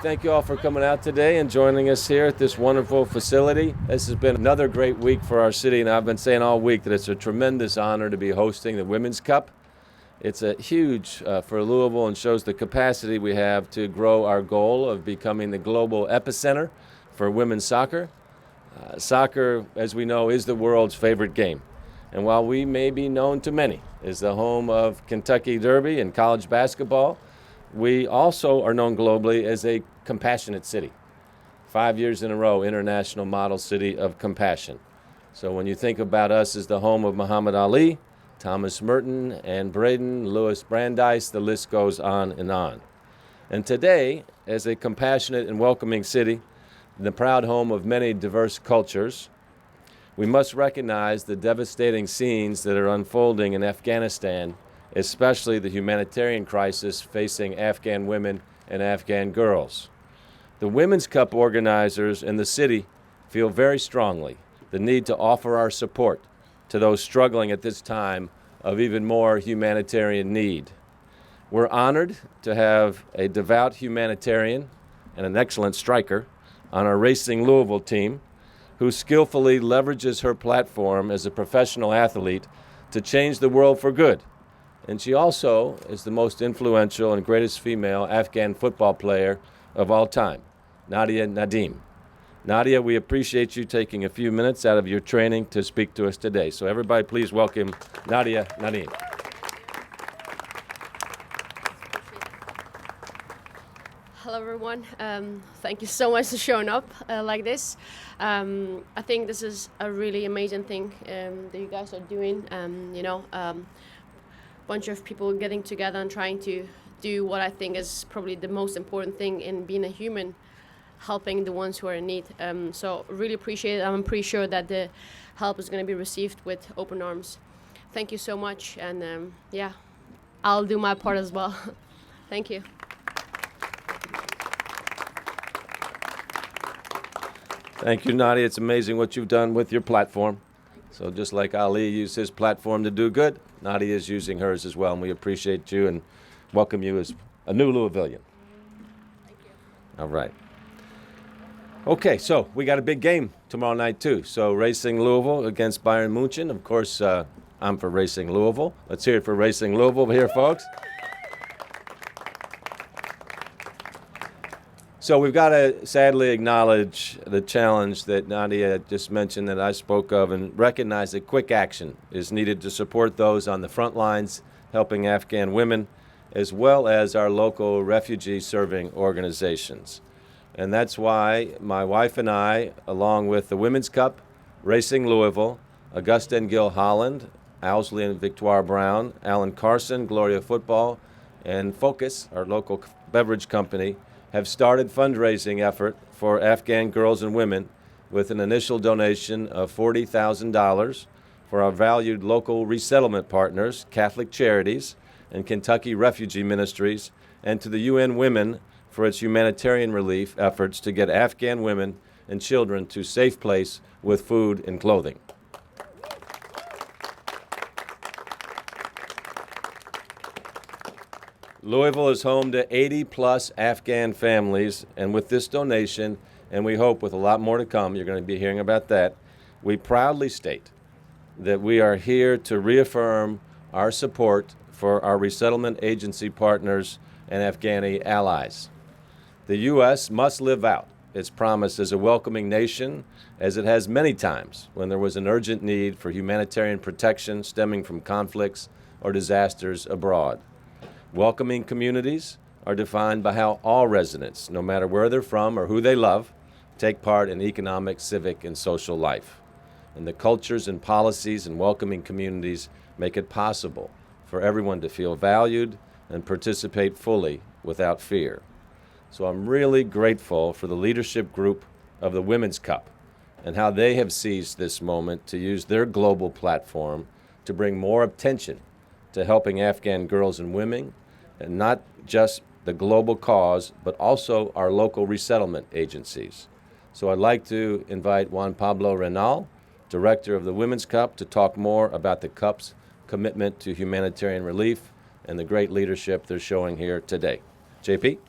Thank you all for coming out today and joining us here at this wonderful facility. This has been another great week for our city, and I've been saying all week that it's a tremendous honor to be hosting the Women's Cup. It's a huge for Louisville and shows the capacity we have to grow our goal of becoming the global epicenter for women's soccer. Soccer, as we know, is the world's favorite game. And while we may be known to many as the home of Kentucky Derby and college basketball, we also are known globally as a compassionate city. 5 years in a row, International Model City of Compassion. So when you think about us as the home of Muhammad Ali, Thomas Merton, Ann Braden, Louis Brandeis, the list goes on and on. And today, as a compassionate and welcoming city, the proud home of many diverse cultures, we must recognize the devastating scenes that are unfolding in Afghanistan, especially the humanitarian crisis facing Afghan women and Afghan girls. The Women's Cup organizers and the city feel very strongly the need to offer our support to those struggling at this time of even more humanitarian need. We're honored to have a devout humanitarian and an excellent striker on our Racing Louisville team who skillfully leverages her platform as a professional athlete to change the world for good. And she also is the most influential and greatest female Afghan football player of all time, Nadia Nadim. Nadia, we appreciate you taking a few minutes out of your training to speak to us today. So everybody please welcome Nadia Nadim. Hello everyone. Thank you so much for showing up like this. I think this is a really amazing thing that you guys are doing. Bunch of people getting together and trying to do what I think is probably the most important thing in being a human, helping the ones who are in need. So really appreciate it. I'm pretty sure that the help is going to be received with open arms. Thank you so much, and I'll do my part as well. Thank you. Thank you, Nadia. It's amazing what you've done with your platform. So just like Ali used his platform to do good, Nadia is using hers as well, and we appreciate you and welcome you as a new Louisvillian. Thank you. All right. Okay, so we got a big game tomorrow night too. So Racing Louisville against Bayern Munich. Of course, I'm for Racing Louisville. Let's hear it for Racing Louisville here, folks. So we've got to sadly acknowledge the challenge that Nadia just mentioned that I spoke of and recognize that quick action is needed to support those on the front lines helping Afghan women, as well as our local refugee-serving organizations. And that's why my wife and I, along with the Women's Cup, Racing Louisville, Augusta and Gil Holland, Owsley and Victoire Brown, Alan Carson, Gloria Football, and Focus, our local beverage company, have started fundraising effort for Afghan girls and women with an initial donation of $40,000 for our valued local resettlement partners, Catholic Charities and Kentucky Refugee Ministries, and to the UN Women for its humanitarian relief efforts to get Afghan women and children to a safe place with food and clothing. Louisville is home to 80-plus Afghan families, and with this donation, and we hope with a lot more to come, you're going to be hearing about that, we proudly state that we are here to reaffirm our support for our resettlement agency partners and Afghani allies. The U.S. must live out its promise as a welcoming nation, as it has many times when there was an urgent need for humanitarian protection stemming from conflicts or disasters abroad. Welcoming communities are defined by how all residents, no matter where they're from or who they love, take part in economic, civic, and social life. And the cultures and policies in welcoming communities make it possible for everyone to feel valued and participate fully without fear. So I'm really grateful for the leadership group of the Women's Cup and how they have seized this moment to use their global platform to bring more attention to helping Afghan girls and women, and not just the global cause, but also our local resettlement agencies. So I'd like to invite Juan Pablo Renal, Director of the Women's Cup, to talk more about the Cup's commitment to humanitarian relief and the great leadership they're showing here today. JP?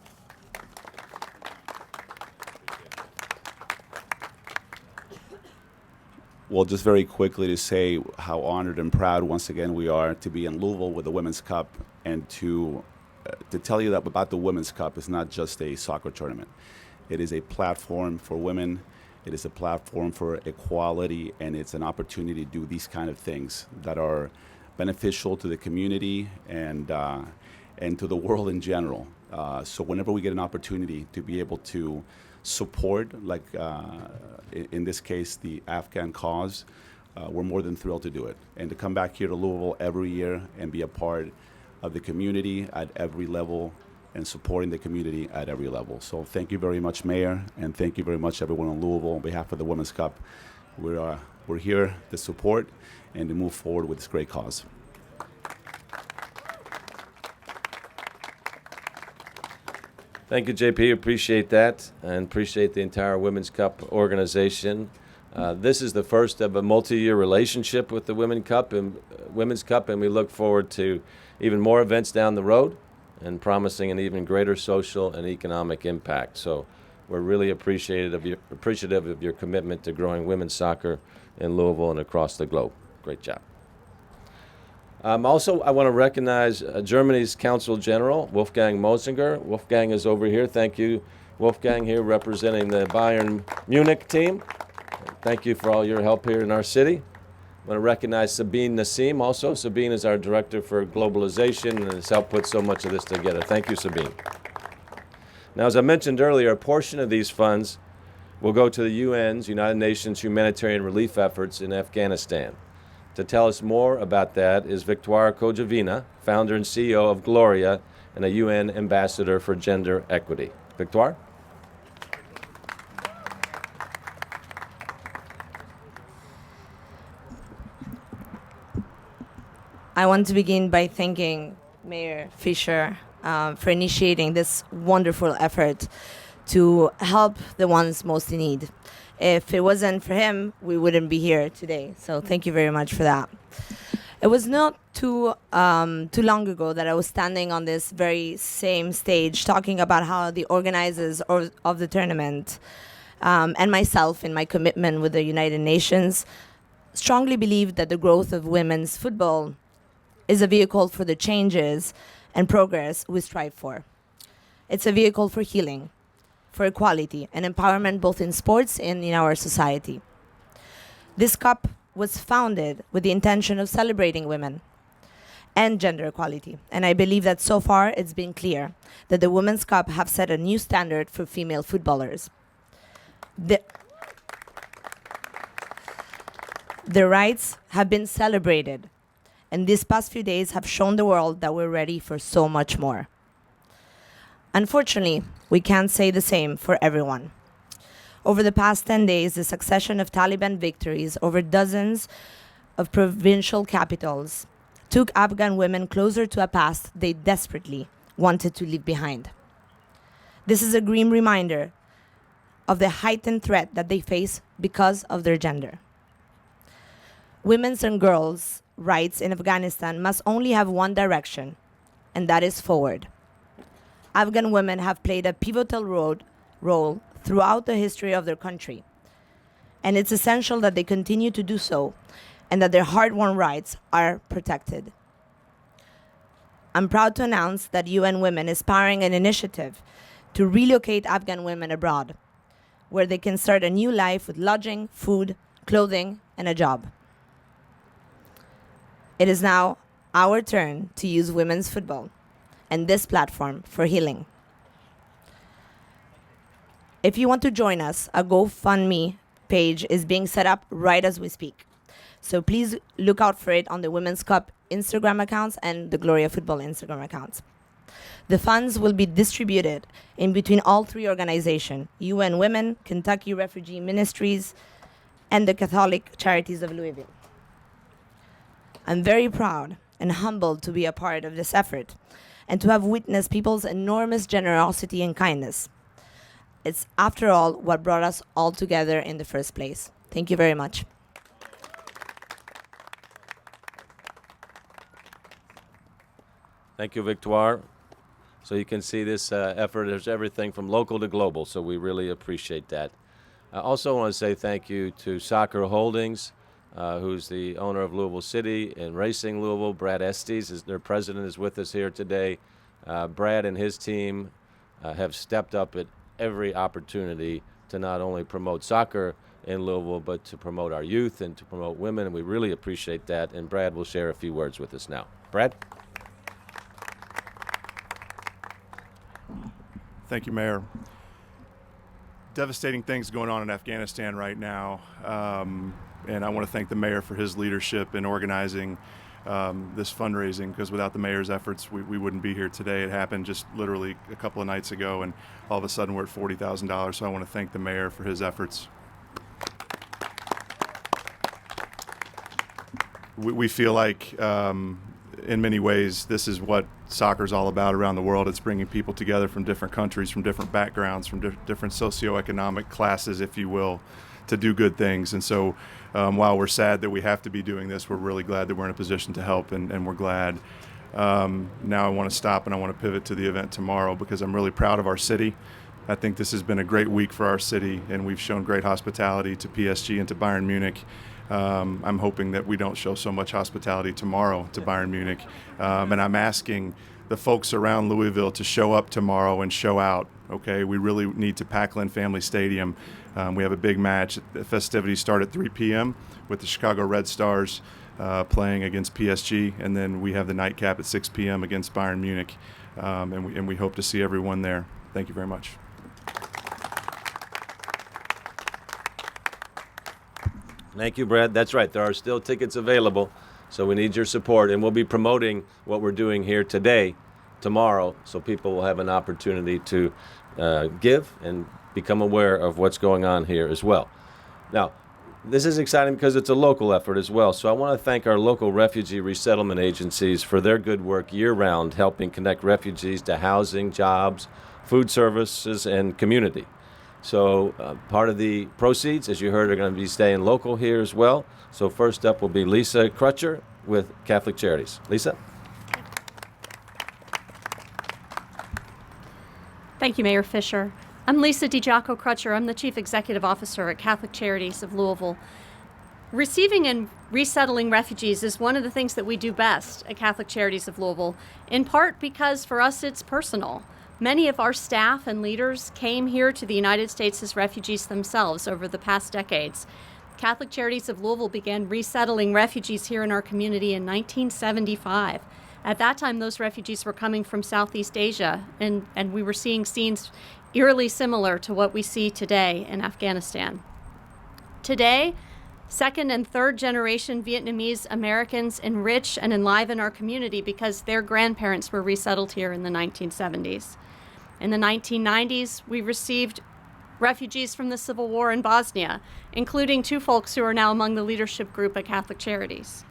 Well, just very quickly to say how honored and proud once again we are to be in Louisville with the Women's Cup, and to tell you that about the Women's Cup is not just a soccer tournament. It is a platform for women. It is a platform for equality, and it's an opportunity to do these kind of things that are beneficial to the community and to the world in general. So whenever we get an opportunity to be able to support, like in this case, the Afghan cause, we're more than thrilled to do it. And to come back here to Louisville every year and be a part of the community at every level and supporting the community at every level. So thank you very much, Mayor, and thank you very much, everyone in Louisville. On behalf of the Women's Cup, we're here to support and to move forward with this great cause. Thank you, JP. Appreciate that, and appreciate the entire Women's Cup organization. This is the first of a multi-year relationship with the Women's Cup, and we look forward to even more events down the road and promising an even greater social and economic impact. So we're really appreciative of your commitment to growing women's soccer in Louisville and across the globe. Great job. Also, I want to recognize Germany's Consul General, Wolfgang Mosinger. Wolfgang is over here. Thank you, Wolfgang, here representing the Bayern Munich team. Thank you for all your help here in our city. I want to recognize Sabine Nassim also. Sabine is our Director for Globalization and has helped put so much of this together. Thank you, Sabine. Now, as I mentioned earlier, a portion of these funds will go to the UN's, United Nations Humanitarian Relief Efforts in Afghanistan. To tell us more about that is Victoire Kojavina, founder and CEO of Gloria and a UN ambassador for gender equity. Victoire? I want to begin by thanking Mayor Fisher for initiating this wonderful effort to help the ones most in need. If it wasn't for him, we wouldn't be here today. So thank you very much for that. It was not too long ago that I was standing on this very same stage talking about how the organizers of the tournament and myself in my commitment with the United Nations strongly believe that the growth of women's football is a vehicle for the changes and progress we strive for. It's a vehicle for healing, for equality and empowerment both in sports and in our society. This cup was founded with the intention of celebrating women and gender equality, and I believe that so far it's been clear that the Women's Cup have set a new standard for female footballers. Their rights have been celebrated, and these past few days have shown the world that we're ready for so much more. Unfortunately, we can't say the same for everyone. Over the past 10 days, the succession of Taliban victories over dozens of provincial capitals took Afghan women closer to a past they desperately wanted to leave behind. This is a grim reminder of the heightened threat that they face because of their gender. Women's and girls' rights in Afghanistan must only have one direction, and that is forward. Afghan women have played a pivotal role throughout the history of their country, and it's essential that they continue to do so and that their hard-won rights are protected. I'm proud to announce that UN Women is powering an initiative to relocate Afghan women abroad, where they can start a new life with lodging, food, clothing, and a job. It is now our turn to use women's football and this platform for healing. If you want to join us, a GoFundMe page is being set up right as we speak. So please look out for it on the Women's Cup Instagram accounts and the Gloria Football Instagram accounts. The funds will be distributed in between all three organizations, UN Women, Kentucky Refugee Ministries, and the Catholic Charities of Louisville. I'm very proud and humbled to be a part of this effort and to have witnessed people's enormous generosity and kindness. It's, after all, what brought us all together in the first place. Thank you very much. Thank you, Victoire. So you can see this effort, there's everything from local to global, so we really appreciate that. I also want to say thank you to Soccer Holdings, who's the owner of Louisville City and Racing Louisville. Brad Estes, their president, is with us here today. Brad and his team have stepped up at every opportunity to not only promote soccer in Louisville, but to promote our youth and to promote women, and we really appreciate that. And Brad will share a few words with us now. Brad? Thank you, Mayor. Devastating things going on in Afghanistan right now, and I want to thank the mayor for his leadership in organizing this fundraising, because without the mayor's efforts, we wouldn't be here today. It happened just literally a couple of nights ago, and all of a sudden we're at $40,000, so I want to thank the mayor for his efforts. We feel like, in many ways, this is what soccer is all about around the world. It's bringing people together from different countries, from different backgrounds, from different socioeconomic classes, if you will, to do good things. And so while we're sad that we have to be doing this, we're really glad that we're in a position to help, and we're glad. Now I want to stop and I want to pivot to the event tomorrow, because I'm really proud of our city. I think this has been a great week for our city, and we've shown great hospitality to PSG and to Bayern Munich. I'm hoping that we don't show so much hospitality tomorrow to Bayern Munich. And I'm asking the folks around Louisville to show up tomorrow and show out. Okay, we really need to pack Lynn Family Stadium. We have a big match. The festivities start at 3 p.m. with the Chicago Red Stars playing against PSG, and then we have the nightcap at 6 p.m. against Bayern Munich. And we hope to see everyone there. Thank you very much. Thank you, Brad. That's right. There are still tickets available, so we need your support. And we'll be promoting what we're doing here today, tomorrow, so people will have an opportunity to give and become aware of what's going on here as well. Now, this is exciting because it's a local effort as well. So I want to thank our local refugee resettlement agencies for their good work year-round, helping connect refugees to housing, jobs, food services, and community. So part of the proceeds, as you heard, are going to be staying local here as well. So first up will be Lisa Crutcher with Catholic Charities. Lisa? Thank you, Mayor Fisher. I'm Lisa DiGiaco Crutcher. I'm the Chief Executive Officer at Catholic Charities of Louisville. Receiving and resettling refugees is one of the things that we do best at Catholic Charities of Louisville, in part because for us it's personal. Many of our staff and leaders came here to the United States as refugees themselves over the past decades. Catholic Charities of Louisville began resettling refugees here in our community in 1975. At that time, those refugees were coming from Southeast Asia, and we were seeing scenes eerily similar to what we see today in Afghanistan. Today, second and third generation Vietnamese Americans enrich and enliven our community because their grandparents were resettled here in the 1970s. In the 1990s, we received refugees from the Civil War in Bosnia, including two folks who are now among the leadership group at Catholic Charities.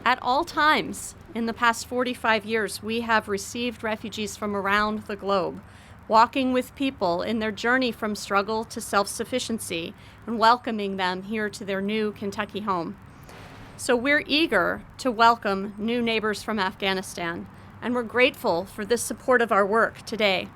At all times in the past 45 years, we have received refugees from around the globe, walking with people in their journey from struggle to self-sufficiency and welcoming them here to their new Kentucky home. So we're eager to welcome new neighbors from Afghanistan, and we're grateful for the support of our work today.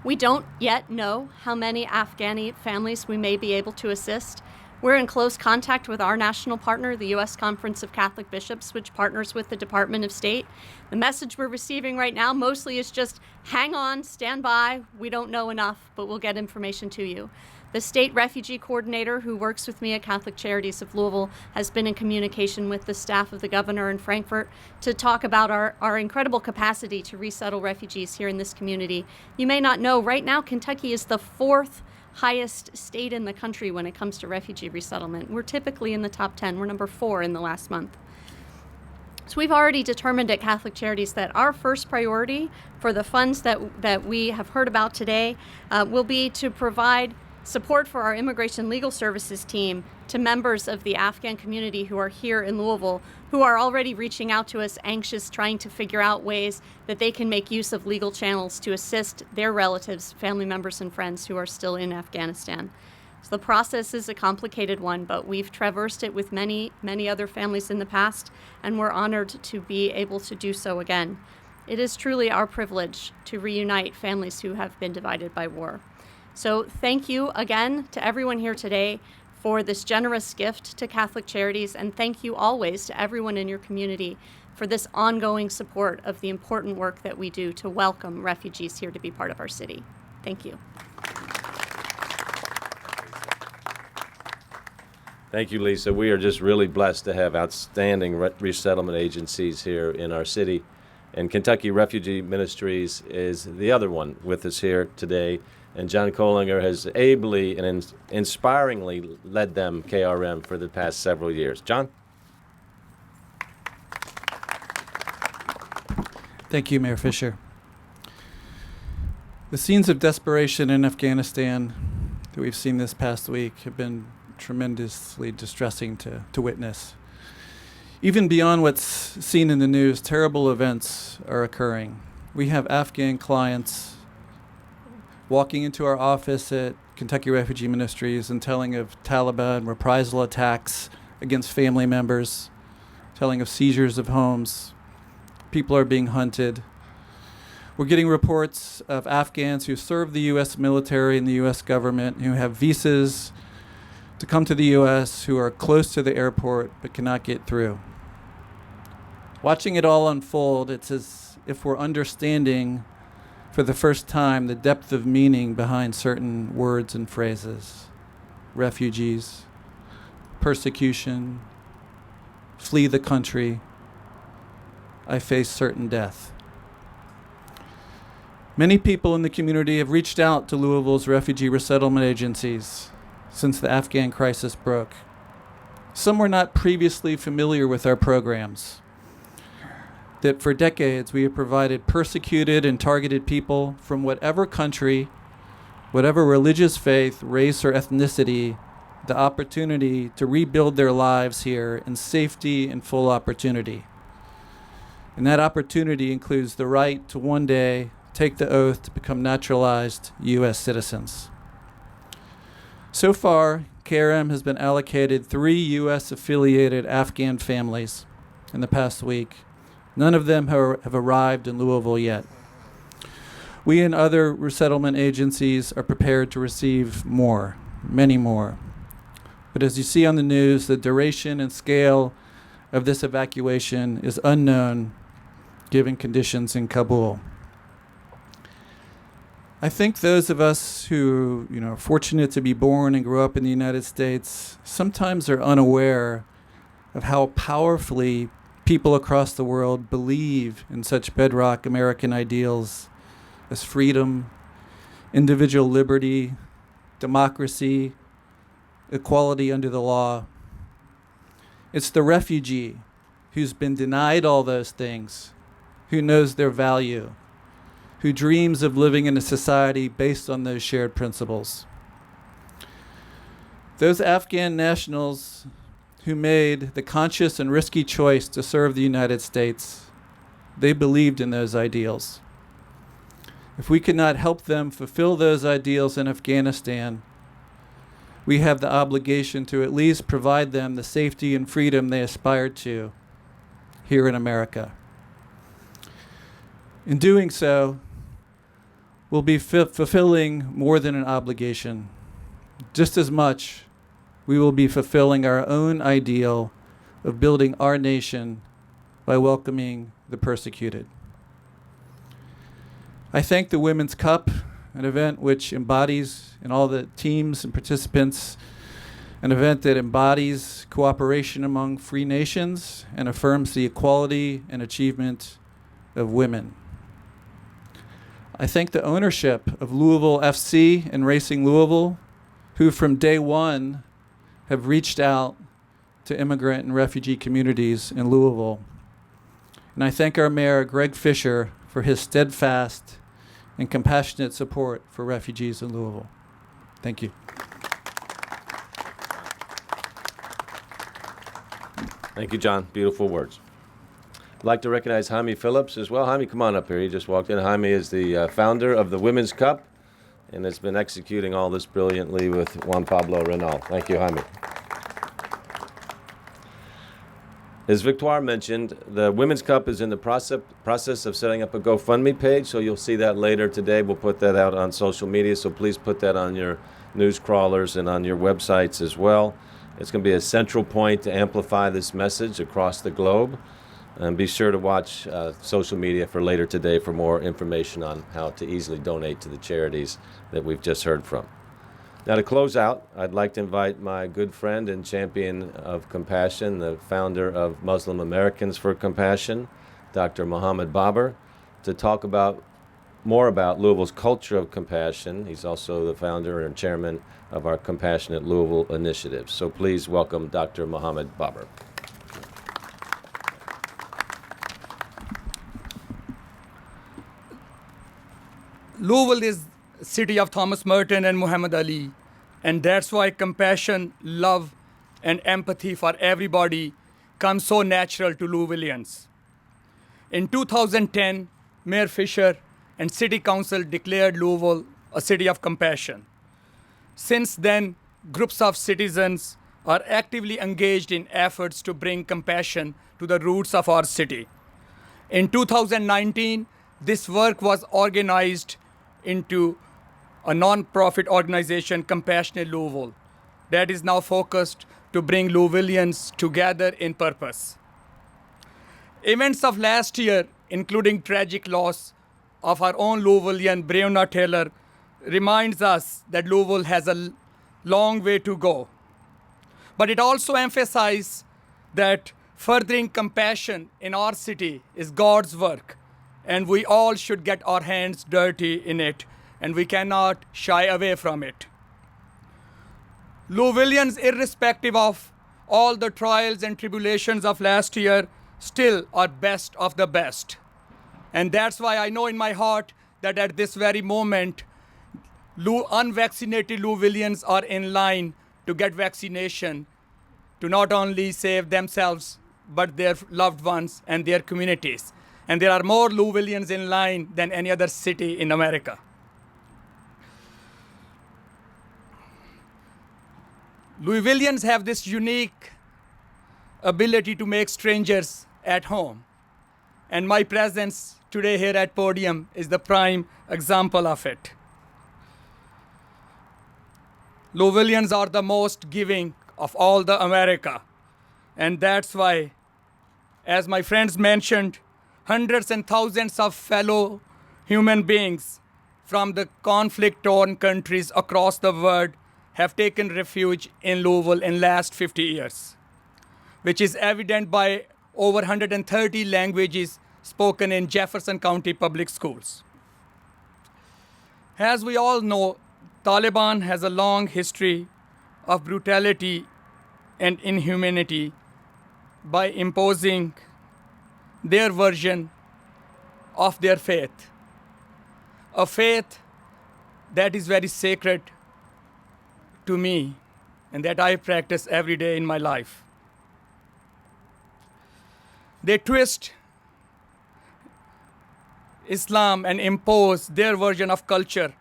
We don't yet know how many Afghani families we may be able to assist. We're in close contact with our national partner, the U.S. Conference of Catholic Bishops, which partners with the Department of State. The message we're receiving right now mostly is just hang on, stand by. We don't know enough, but we'll get information to you. The state refugee coordinator who works with me at Catholic Charities of Louisville has been in communication with the staff of the governor in Frankfurt to talk about our incredible capacity to resettle refugees here in this community. You may not know, right now Kentucky is the fourth highest state in the country when it comes to refugee resettlement. We're typically in the top 10. We're number 4 in the last month. So we've already determined at Catholic Charities that our first priority for the funds that we have heard about today will be to provide support for our Immigration Legal Services team to members of the Afghan community who are here in Louisville, who are already reaching out to us, anxious, trying to figure out ways that they can make use of legal channels to assist their relatives, family members, and friends who are still in Afghanistan. So the process is a complicated one, but we've traversed it with many, many other families in the past, and we're honored to be able to do so again. It is truly our privilege to reunite families who have been divided by war. So thank you again to everyone here today for this generous gift to Catholic Charities, and thank you always to everyone in your community for this ongoing support of the important work that we do to welcome refugees here to be part of our city. Thank you. Thank you, Lisa. We are just really blessed to have outstanding resettlement agencies here in our city. And Kentucky Refugee Ministries is the other one with us here today. And John Kohlinger has ably and inspiringly led them, KRM, for the past several years. John? Thank you, Mayor Fisher. The scenes of desperation in Afghanistan that we've seen this past week have been tremendously distressing to witness. Even beyond what's seen in the news, terrible events are occurring. We have Afghan clients walking into our office at Kentucky Refugee Ministries and telling of Taliban reprisal attacks against family members, telling of seizures of homes. People are being hunted. We're getting reports of Afghans who serve the U.S. military and the U.S. government, who have visas to come to the U.S., who are close to the airport but cannot get through. Watching it all unfold, it's as if we're understanding for the first time the depth of meaning behind certain words and phrases. Refugees, persecution, flee the country, I face certain death. Many people in the community have reached out to Louisville's refugee resettlement agencies since the Afghan crisis broke. Some were not previously familiar with our programs. That for decades we have provided persecuted and targeted people from whatever country, whatever religious faith, race, or ethnicity, the opportunity to rebuild their lives here in safety and full opportunity. And that opportunity includes the right to one day take the oath to become naturalized U.S. citizens. So far, KRM has been allocated 3 U.S.-affiliated Afghan families in the past week. None of them have arrived in Louisville yet. We and other resettlement agencies are prepared to receive more, many more. But as you see on the news, the duration and scale of this evacuation is unknown given conditions in Kabul. I think those of us who are fortunate to be born and grow up in the United States sometimes are unaware of how powerfully people across the world believe in such bedrock American ideals as freedom, individual liberty, democracy, equality under the law. It's the refugee who's been denied all those things, who knows their value, who dreams of living in a society based on those shared principles. Those Afghan nationals who made the conscious and risky choice to serve the United States, they believed in those ideals. If we could not help them fulfill those ideals in Afghanistan, we have the obligation to at least provide them the safety and freedom they aspired to here in America. In doing so, we'll be fulfilling more than an obligation. Just as much, we will be fulfilling our own ideal of building our nation by welcoming the persecuted. I thank the Women's Cup, an event which embodies, in all the teams and participants, an event that embodies cooperation among free nations and affirms the equality and achievement of women. I thank the ownership of Louisville FC and Racing Louisville, who from day one have reached out to immigrant and refugee communities in Louisville. And I thank our mayor, Greg Fisher, for his steadfast and compassionate support for refugees in Louisville. Thank you. Thank you, John. Beautiful words. I'd like to recognize Jaime Phillips as well. Jaime, come on up here. He just walked in. Jaime is the founder of the Women's Cup and has been executing all this brilliantly with Juan Pablo Renal. Thank you, Jaime. As Victoire mentioned, the Women's Cup is in the process of setting up a GoFundMe page, so you'll see that later today. We'll put that out on social media, so please put that on your news crawlers and on your websites as well. It's going to be a central point to amplify this message across the globe. And be sure to watch social media for later today for more information on how to easily donate to the charities that we've just heard from. Now, to close out, I'd like to invite my good friend and champion of compassion, the founder of Muslim Americans for Compassion, Dr. Mohammed Babar, to talk more about Louisville's culture of compassion. He's also the founder and chairman of our Compassionate Louisville initiative. So please welcome Dr. Mohammed Babar. Louisville is city of Thomas Merton and Muhammad Ali, and that's why compassion, love, and empathy for everybody comes so natural to Louisvillians. In 2010, Mayor Fisher and City Council declared Louisville a city of compassion. Since then, groups of citizens are actively engaged in efforts to bring compassion to the roots of our city. In 2019, this work was organized into a non-profit organization, Compassionate Louisville, that is now focused to bring Louisvillians together in purpose. Events of last year, including tragic loss of our own Louisvillian, Breonna Taylor, reminds us that Louisville has a long way to go. But it also emphasizes that furthering compassion in our city is God's work, and we all should get our hands dirty in it, and we cannot shy away from it. Louisvillians, irrespective of all the trials and tribulations of last year, still are best of the best. And that's why I know in my heart that at this very moment, unvaccinated Louisvillians are in line to get vaccination to not only save themselves, but their loved ones and their communities. And there are more Louisvillians in line than any other city in America. Louisvillians have this unique ability to make strangers at home. And my presence today here at podium is the prime example of it. Louisvillians are the most giving of all the America. And that's why, as my friends mentioned, hundreds and thousands of fellow human beings from the conflict-torn countries across the world have taken refuge in Louisville in last 50 years, which is evident by over 130 languages spoken in Jefferson County Public Schools. As we all know, Taliban has a long history of brutality and inhumanity by imposing their version of their faith, a faith that is very sacred to me and that I practice every day in my life. They twist Islam and impose their version of culture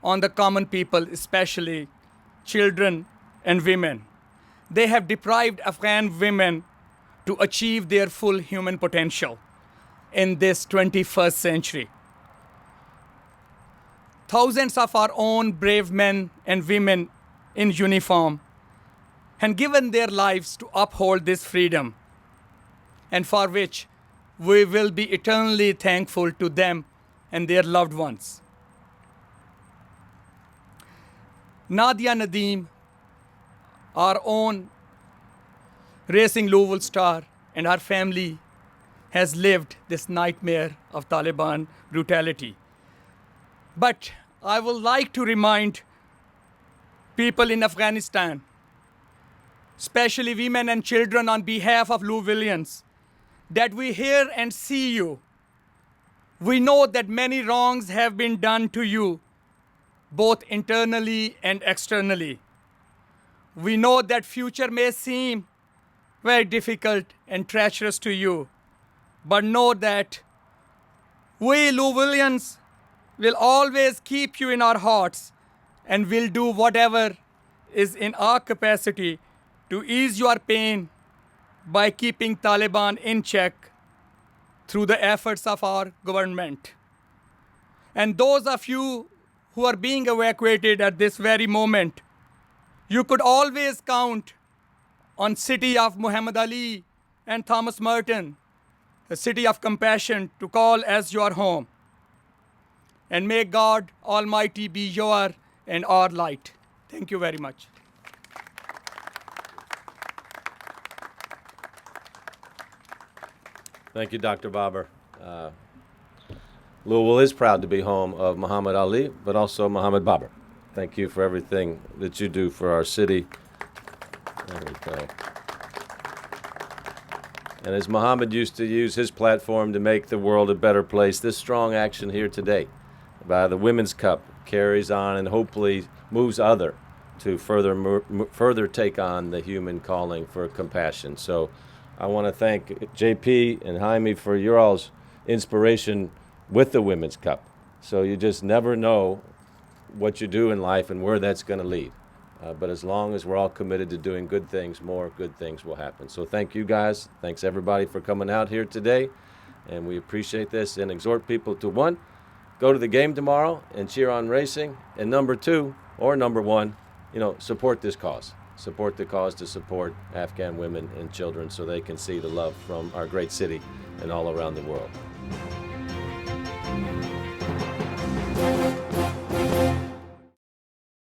on the common people, especially children and women. They have deprived Afghan women to achieve their full human potential in this 21st century. Thousands of our own brave men and women in uniform have given their lives to uphold this freedom, and for which we will be eternally thankful to them and their loved ones. Nadia Nadeem, our own racing Louisville star, and her family has lived this nightmare of Taliban brutality. But I would like to remind people in Afghanistan, especially women and children, on behalf of Louisvillians, that we hear and see you. We know that many wrongs have been done to you, both internally and externally. We know that future may seem very difficult and treacherous to you, but know that we Louisvillians will always keep you in our hearts and will do whatever is in our capacity to ease your pain by keeping Taliban in check through the efforts of our government. And those of you who are being evacuated at this very moment, you could always count on city of Muhammad Ali and Thomas Merton, a city of compassion, to call as your home. And may God Almighty be your and our light. Thank you very much. Thank you, Dr. Babar. Louisville is proud to be home of Muhammad Ali, but also Muhammad Babar. Thank you for everything that you do for our city. There we go. And as Muhammad used to use his platform to make the world a better place, this strong action here today by the Women's Cup carries on and hopefully moves other to further take on the human calling for compassion. So I want to thank JP and Jaime for your all's inspiration with the Women's Cup. So you just never know what you do in life and where that's going to lead. But as long as we're all committed to doing good things, more good things will happen. So thank you guys. Thanks everybody for coming out here today. And we appreciate this and exhort people to, one, go to the game tomorrow and cheer on racing. And number two, or number one, support this cause. Support the cause to support Afghan women and children so they can see the love from our great city and all around the world.